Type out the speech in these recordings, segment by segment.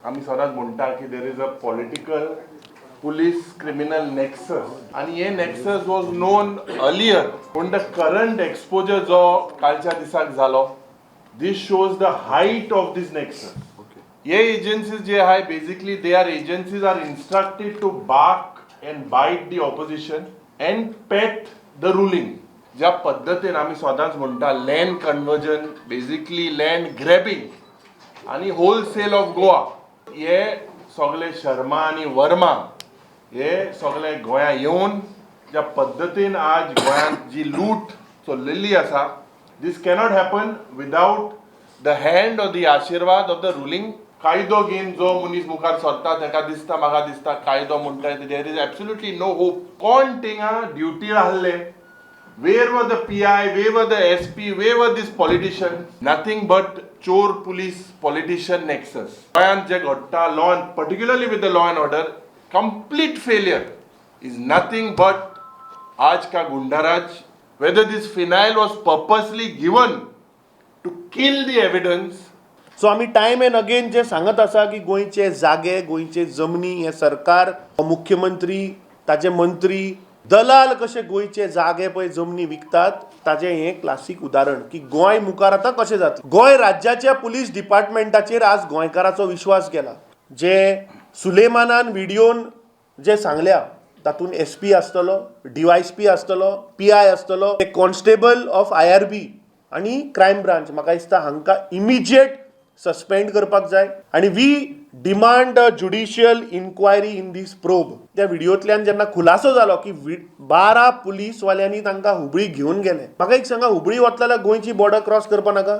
आम्ही सदांच म्हणटा की there is a political police criminal nexus and हे nexus was known earlier पण the current exposure जो कालच्या दिसाक झालो this shows the height of this nexus ये agencies जे आहे basically they are agencies are instructed to bark and bite the opposition and pet the ruling ज्या पद्धतीने आम्ही स्वतःच म्हणता land conversion basically land grabbing आणि wholesale of गोवा हे सगळे शर्मा आणि वर्मा हे सगळे गोंया येवन ज्या पद्धतीन आज गोंयांत जी लूट चल्लेली आसा this cannot happen without the hand or the आशीर्वाद ऑफ द रुलींग कायदो घेवन जो मनीस मुखार सरता ताका दिसता म्हाका दिसता कायदो म्हणटा there is absolutely no hope कोण थिंगा ड्युटी आहले where were the PI where were the SP where वर दिस पॉलिटिशियन नथिंग बट चोर पुलीस पॉलिटिशियन नेक्सस गोंयांत जे घडटा law and particularly with the law and order complete failure is nothing but आज का गुंडाराज whether this phenyl was purposely given to kill the evidence. So आम्ही टाइम एंड अगेन जे सांगत आसा की गोंयचे जागे गोंयचे जमनी हे सरकार मुख्यमंत्री ताचे मंत्री दलाल कशे गोंयचे जागे पळय जमनी विकतात ताचे हे क्लासिक उदाहरण की गोंय मुखार आतां कशें जाता गोंय राज्याच्या पुलीस डिपार्टमेंटाचेर आज गोंयकाराचो विश्वास गेला जे सुलेमानान व्हिडिओन जे सांगल्या तातूंत SP आसतलो DYSP आसतलो PI आसतलो ते कॉन्स्टेबल ऑफ IRB आनी क्रायम ब्रांच म्हाका दिसता हांकां इमिजिएट सस्पेंड करपाक जाय आनी we demand judicial inquiry in this probe त्या व्हिडिओंतल्यान जेन्ना खुलासो जालो की 12 पुलीसवाल्यांनी तांकां हुबळी घेवन गेले म्हाका एक सांगा हुबळी वतले जाल्यार गोंयची बॉर्डर क्रॉस करपा नाका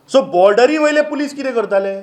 सो बॉर्डरी वयले पुलीस कितें करताले